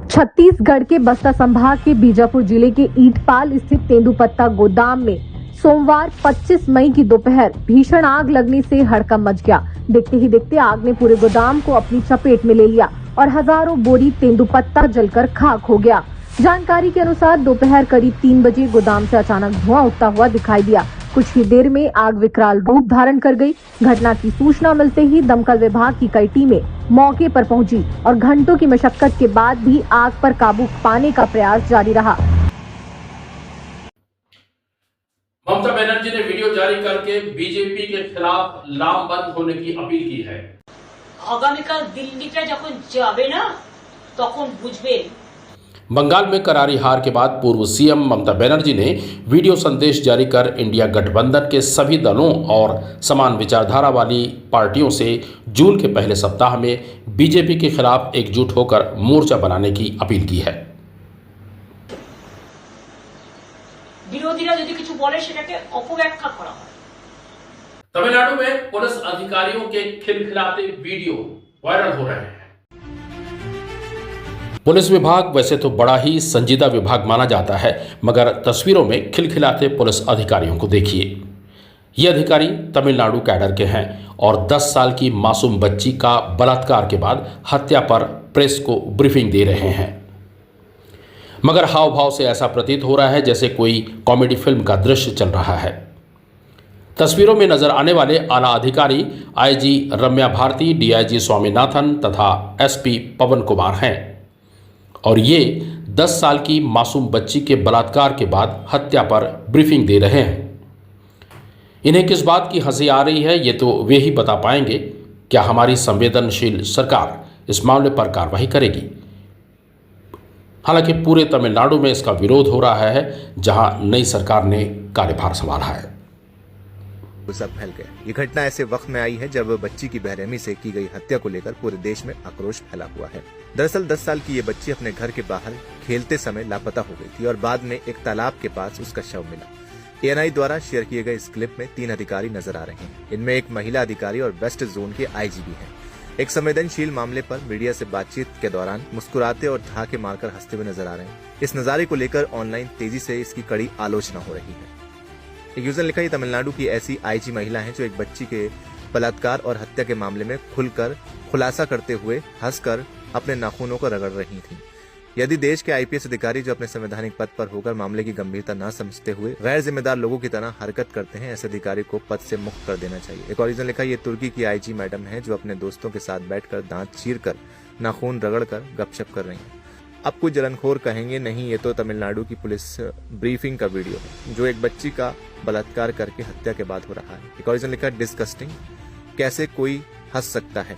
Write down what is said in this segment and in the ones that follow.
छत्तीसगढ़ के बस्तर संभाग के बीजापुर जिले के ईटपाल स्थित तेंदूपत्ता गोदाम में सोमवार 25 मई की दोपहर भीषण आग लगने से हड़कंप मच गया। देखते ही देखते आग ने पूरे गोदाम को अपनी चपेट में ले लिया और हजारों बोरी तेंदूपत्ता जलकर खाक हो गया। जानकारी के अनुसार दोपहर करीब 3 बजे गोदाम से अचानक धुआं उठता हुआ दिखाई दिया। कुछ ही देर में आग विकराल रूप धारण कर गई। घटना की सूचना मिलते ही दमकल विभाग की कई टीमें मौके पर पहुंची और घंटों की मशक्कत के बाद भी आग पर काबू पाने का प्रयास जारी रहा। ममता बनर्जी ने वीडियो जारी करके बीजेपी के खिलाफ लामबंद होने की अपील की है। आगामीकाल दिल्लीতে যখন যাবে না তখন বুঝবে। बंगाल में करारी हार के बाद पूर्व सीएम ममता बनर्जी ने वीडियो संदेश जारी कर इंडिया गठबंधन के सभी दलों और समान विचारधारा वाली पार्टियों से जून के पहले सप्ताह में बीजेपी के खिलाफ एकजुट होकर मोर्चा बनाने की अपील की है। বিরোধীরা যদি কিছু বলে সেটাকে অপব্যাখ্যা করা হয়। तमिलनाडु में पुलिस अधिकारियों के खिलखिलाते वीडियो वायरल हो रहे हैं। पुलिस विभाग वैसे तो बड़ा ही संजीदा विभाग माना जाता है, मगर तस्वीरों में खिलखिलाते पुलिस अधिकारियों को देखिए। ये अधिकारी तमिलनाडु कैडर के हैं और 10 साल की मासूम बच्ची का बलात्कार के बाद हत्या पर प्रेस को ब्रीफिंग दे रहे हैं। मगर हाव भाव से ऐसा प्रतीत हो रहा है जैसे कोई कॉमेडी फिल्म का दृश्य चल रहा है। तस्वीरों में नजर आने वाले आला अधिकारी आईजी रम्या भारती, डीआईजी स्वामीनाथन तथा एसपी पवन कुमार हैं और ये 10 साल की मासूम बच्ची के बलात्कार के बाद हत्या पर ब्रीफिंग दे रहे हैं। इन्हें किस बात की हंसी आ रही है, ये तो वे ही बता पाएंगे। क्या हमारी संवेदनशील सरकार इस मामले पर कार्रवाई करेगी? हालांकि पूरे तमिलनाडु में इसका विरोध हो रहा है, जहां नई सरकार ने कार्यभार संभाला है। गुस्सा फैल गया। ये घटना ऐसे वक्त में आई है जब बच्ची की बेरहमी से की गई हत्या को लेकर पूरे देश में आक्रोश फैला हुआ है। दरअसल 10 साल की ये बच्ची अपने घर के बाहर खेलते समय लापता हो गई थी और बाद में एक तालाब के पास उसका शव मिला। एएनआई द्वारा शेयर किए गए इस क्लिप में 3 अधिकारी नजर आ रहे हैं। इनमें एक महिला अधिकारी और वेस्ट जोन के आईजी भी हैं। एक संवेदनशील मामले पर मीडिया से बातचीत के दौरान मुस्कुराते और ठहाके मारकर हंसते हुए नजर आ रहे हैं। इस नजारे को लेकर ऑनलाइन तेजी से इसकी कड़ी आलोचना हो रही है। एक यूजर ने लिखा, ये तमिलनाडु की ऐसी आईजी महिला है जो एक बच्ची के बलात्कार और हत्या के मामले में खुलकर खुलासा करते हुए हंसकर अपने नाखूनों को रगड़ रही थी। यदि देश के आईपीएस अधिकारी जो अपने संवैधानिक पद पर होकर मामले की गंभीरता न समझते हुए गैर जिम्मेदार लोगों की तरह हरकत करते हैं, ऐसे अधिकारी को पद से मुक्त कर देना चाहिए। एक और यूजर ने लिखा, ये तुर्की की आईजी मैडम है जो अपने दोस्तों के साथ बैठकर दांत चीरकर नाखून रगड़कर गपशप कर रही हैं। अब कुछ जलनखोर कहेंगे नहीं, ये तो तमिलनाडु की पुलिस ब्रीफिंग का वीडियो है जो एक बच्ची का बलात्कार करके हत्या के बाद हो रहा है। एक और यूजर ने लिखा, डिस्गस्टिंग, कैसे कोई हंस सकता है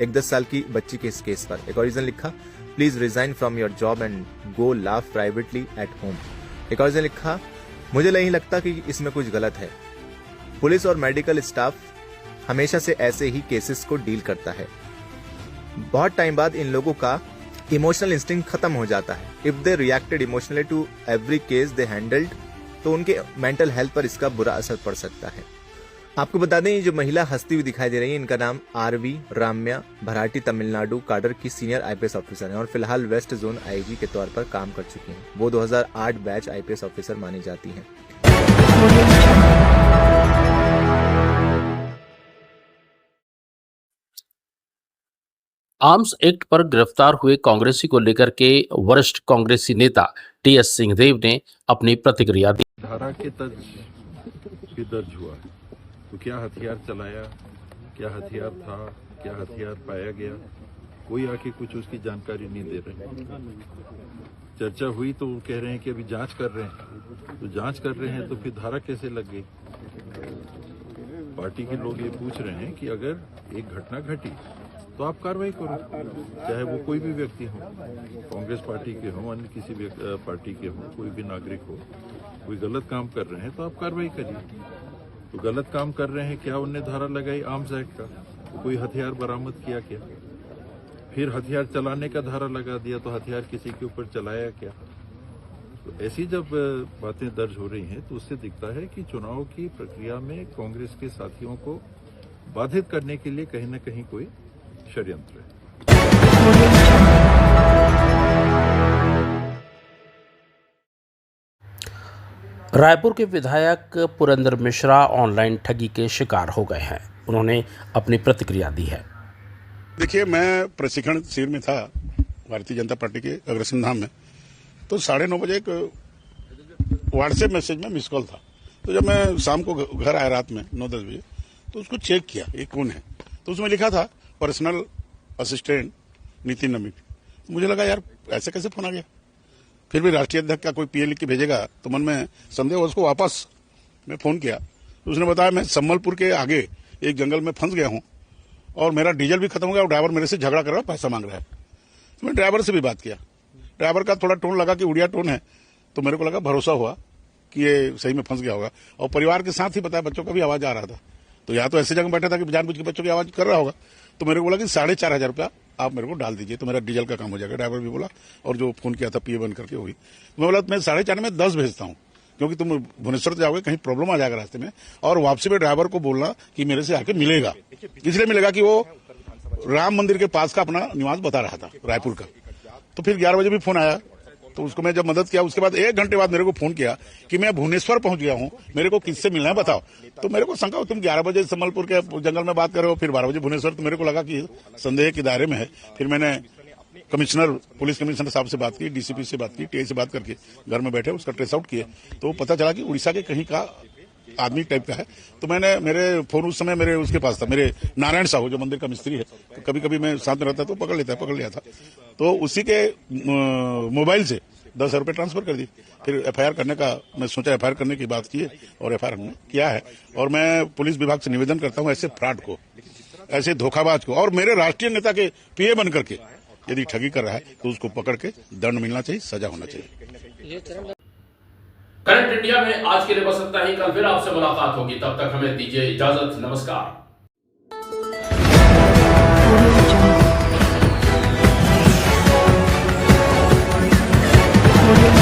एक 10 साल की बच्ची के इस केस पर। एक और रीजन लिखा, please resign from your job and go laugh privately at home. एक और रीजन लिखा, मुझे नहीं लगता कि इसमें कुछ गलत है। पुलिस और मेडिकल स्टाफ हमेशा से ऐसे ही केसेस को डील करता है। बहुत टाइम बाद इन लोगों का इमोशनल इंस्टिंक्ट खत्म हो जाता है। If they reacted emotionally to every case they handled, तो उनके मेंटल हेल्थ पर इसका बुरा असर पड़ सकता है। आपको बता दें, ये जो महिला हंसती हुई दिखाई दे रही है, इनका नाम आरवी राम्या भराटी तमिलनाडु काडर की सीनियर आईपीएस ऑफिसर है और फिलहाल वेस्ट जोन आईजी के तौर पर काम कर चुकी हैं। वो 2008 बैच आईपीएस ऑफिसर मानी जाती हैं। आर्म्स एक्ट पर गिरफ्तार हुए कांग्रेसी को लेकर के वरिष्ठ कांग्रेसी नेता टीएस सिंहदेव ने अपनी प्रतिक्रिया दी। धारा के तर्ज भी दर्ज हुआ, तो क्या हथियार चलाया, क्या हथियार था, क्या हथियार पाया गया, कोई आके कुछ उसकी जानकारी नहीं दे रहे। चर्चा हुई तो वो कह रहे हैं कि अभी जांच कर रहे हैं, तो जांच कर रहे हैं तो फिर धारा कैसे लग गई। पार्टी के लोग ये पूछ रहे हैं कि अगर एक घटना घटी तो आप कार्रवाई करो, चाहे वो कोई भी व्यक्ति हो, कांग्रेस पार्टी के हो, अन्य किसी भी पार्टी के हो, कोई भी नागरिक हो, कोई गलत काम कर रहे हैं तो आप कार्रवाई करिए। तो गलत काम कर रहे हैं, क्या उनने धारा लगाई आर्म्स एक्ट का, तो कोई हथियार बरामद किया क्या, फिर हथियार चलाने का धारा लगा दिया, तो हथियार किसी के ऊपर चलाया क्या। तो ऐसी जब बातें दर्ज हो रही हैं तो उससे दिखता है कि चुनाव की प्रक्रिया में कांग्रेस के साथियों को बाधित करने के लिए कहीं न कहीं कोई षड्यंत्र है। रायपुर के विधायक पुरेंद्र मिश्रा ऑनलाइन ठगी के शिकार हो गए हैं। उन्होंने अपनी प्रतिक्रिया दी है। देखिए, मैं प्रशिक्षण शिविर में था भारतीय जनता पार्टी के अग्रसेन धाम में, तो 9:30 बजे एक व्हाट्सएप मैसेज में मिस कॉल था। तो जब मैं शाम को घर आया रात में 9-10 बजे, तो उसको चेक किया ये कौन है, तो उसमें लिखा था पर्सनल असिस्टेंट नितिन नवीन। तो मुझे लगा यार ऐसे कैसे फोन आ गया। फिर भी राष्ट्रीय अध्यक्ष का कोई पीए लिख के भेजेगा तो मन में संदेह हुआ। उसको वापस मैं फोन किया तो उसने बताया मैं सम्मलपुर के आगे एक जंगल में फंस गया हूं और मेरा डीजल भी खत्म हो गया और ड्राइवर मेरे से झगड़ा कर रहा है, पैसा मांग रहा है। तो मैं ड्राइवर से भी बात किया। ड्राइवर का थोड़ा टोन लगा कि उड़िया टोन है, तो मेरे को लगा भरोसा हुआ कि ये सही में फंस गया होगा। और परिवार के साथ ही बताया, बच्चों का भी आवाज आ रहा था, तो या तो ऐसे जगह बैठा था कि जानबूझ के बच्चों की आवाज कर रहा होगा। तो मेरे को बोला कि 4,500 रुपया आप मेरे को डाल दीजिए तो मेरा डीजल का काम हो जाएगा। ड्राइवर भी बोला और जो फोन किया था पीए बन करके हुई। मैं बोला मैं 4,500 में 10 भेजता हूँ, क्योंकि तुम भुवनेश्वर जाओगे कहीं प्रॉब्लम आ जाएगा रास्ते में, और वापसी में ड्राइवर को बोलना कि मेरे से आके मिलेगा। इसलिए मिलेगा कि वो राम मंदिर के पास का अपना निवास बता रहा था रायपुर का। तो फिर 11 बजे भी फोन आया, तो उसको मैं जब मदद किया, उसके बाद 1 घंटे बाद मेरे को फोन किया कि मैं भुवनेश्वर पहुंच गया हूं, मेरे को किससे मिलना है बताओ। तो मेरे को शंका, तुम 11 बजे सम्मलपुर के जंगल में बात कर रहे हो, फिर 12 बजे भुवनेश्वर, तो मेरे को लगा कि संदेह के दायरे में है। फिर मैंने पुलिस कमिश्नर साहब से बात की, डीसीपी से बात की, टीआई से बात करके घर में बैठे उसका ट्रेस आउट किए, तो पता चला कि उड़ीसा के कहीं का आदमी टाइप का है। तो मैंने मेरे फोन उस समय मेरे उसके पास था, मेरे नारायण साहू जो मंदिर का मिस्त्री है, तो कभी कभी मैं साथ में रहता तो पकड़ लिया था। तो उसी के मोबाइल से 10,000 रुपये ट्रांसफर कर दी। फिर एफआईआर करने का मैं सोचा, एफआईआर करने की बात की है और एफआईआर हमने किया है। और मैं पुलिस विभाग से निवेदन करता हूं, ऐसे फ्रॉड को, ऐसे धोखाबाज को और मेरे राष्ट्रीय नेता के पीए बन करके यदि ठगी कर रहा है तो उसको पकड़ के दंड मिलना चाहिए, सजा होना चाहिए। करंट इंडिया में आज के लिए बस इतना ही। कल फिर आपसे मुलाकात होगी, तब तक हमें दीजिए इजाजत। नमस्कार। Audio